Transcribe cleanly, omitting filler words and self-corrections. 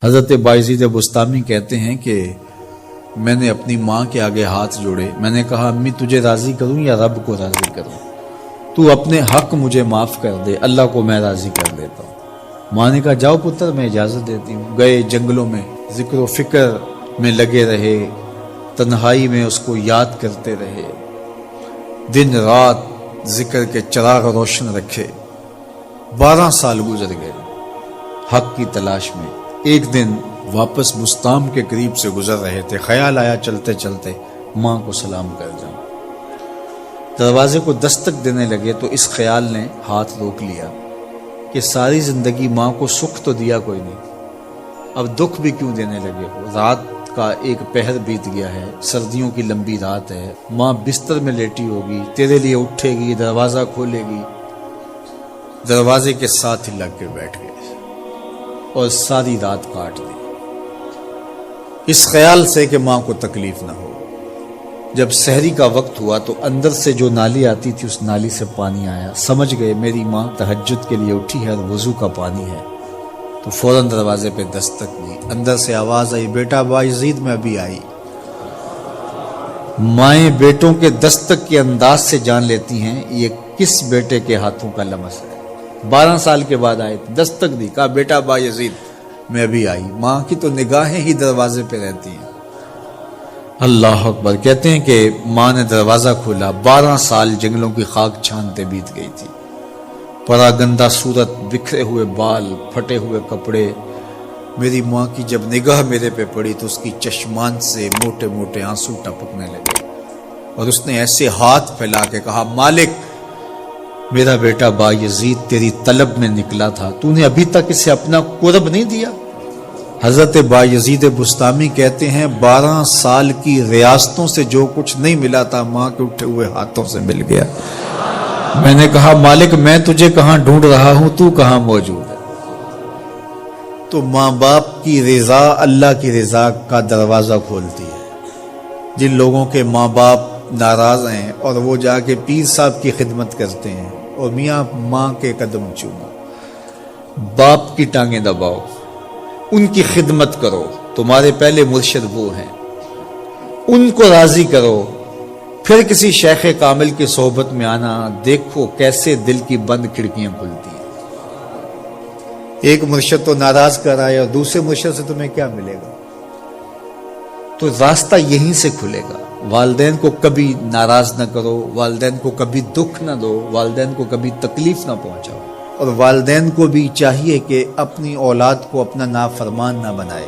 حضرت بایزید بستامی کہتے ہیں کہ میں نے اپنی ماں کے آگے ہاتھ جوڑے، میں نے کہا امی تجھے راضی کروں یا رب کو راضی کروں؟ تو اپنے حق مجھے معاف کر دے، اللہ کو میں راضی کر دیتا ہوں۔ ماں نے کہا جاؤ پتر میں اجازت دیتی ہوں۔ گئے جنگلوں میں ذکر و فکر میں لگے رہے، تنہائی میں اس کو یاد کرتے رہے، دن رات ذکر کے چراغ روشن رکھے۔ 12 سال گزر گئے حق کی تلاش میں۔ ایک دن واپس بستام کے قریب سے گزر رہے تھے، خیال آیا چلتے چلتے ماں کو سلام کر جاؤں۔ دروازے کو دستک دینے لگے تو اس خیال نے ہاتھ روک لیا کہ ساری زندگی ماں کو سکھ تو دیا کوئی نہیں، اب دکھ بھی کیوں دینے لگے ہو؟ رات کا ایک پہر بیت گیا ہے، سردیوں کی لمبی رات ہے، ماں بستر میں لیٹی ہوگی، تیرے لیے اٹھے گی، دروازہ کھولے گی۔ دروازے کے ساتھ ہی لگ کے بیٹھ گئے اور ساری رات کاٹ دی، اس خیال سے کہ ماں کو تکلیف نہ ہو۔ جب سحری کا وقت ہوا تو اندر سے جو نالی آتی تھی اس نالی سے پانی آیا، سمجھ گئے میری ماں تہجد کے لیے اٹھی ہے اور وضو کا پانی ہے، تو فوراً دروازے پہ دستک دی۔ اندر سے آواز آئی بیٹا بایزید میں ابھی آئی۔ مائیں بیٹوں کے دستک کے انداز سے جان لیتی ہیں یہ کس بیٹے کے ہاتھوں کا لمس ہے۔ 12 سال کے بعد آئے، دستک دی، کہا بیٹا بایزید میں ابھی آئی۔ ماں کی تو نگاہیں ہی دروازے پہ رہتی ہیں۔ اللہ اکبر۔ کہتے ہیں کہ ماں نے دروازہ کھولا، 12 سال جنگلوں کی خاک چھانتے بیت گئی تھی، پراگندہ صورت، بکھرے ہوئے بال، پھٹے ہوئے کپڑے۔ میری ماں کی جب نگاہ میرے پہ پڑی تو اس کی چشمان سے موٹے موٹے آنسو ٹپکنے لگے اور اس نے ایسے ہاتھ پھیلا کے کہا مالک میرا بیٹا بایزید تیری طلب میں نکلا تھا، تو نے ابھی تک اسے اپنا قرب نہیں دیا۔ حضرت بایزید بستامی کہتے ہیں 12 سال کی ریاستوں سے جو کچھ نہیں ملا تھا ماں کے اٹھے ہوئے ہاتھوں سے مل گیا۔ میں نے کہا مالک میں تجھے کہاں ڈھونڈ رہا ہوں، تو کہاں موجود ہے؟ تو ماں باپ کی رضا اللہ کی رضا کا دروازہ کھولتی ہے۔ جن لوگوں کے ماں باپ ناراض ہیں اور وہ جا کے پیر صاحب کی خدمت کرتے ہیں اور میاں ماں کے قدم چومو، باپ کی ٹانگیں دباؤ، ان کی خدمت کرو، تمہارے پہلے مرشد وہ ہیں، ان کو راضی کرو، پھر کسی شیخ کامل کی صحبت میں آنا، دیکھو کیسے دل کی بند کھڑکیاں کھلتی ہیں۔ ایک مرشد تو ناراض کر آئے اور دوسرے مرشد سے تمہیں کیا ملے گا؟ تو راستہ یہیں سے کھلے گا۔ والدین کو کبھی ناراض نہ کرو، والدین کو کبھی دکھ نہ دو، والدین کو کبھی تکلیف نہ پہنچاؤ، اور والدین کو بھی چاہیے کہ اپنی اولاد کو اپنا نافرمان نہ بنائے۔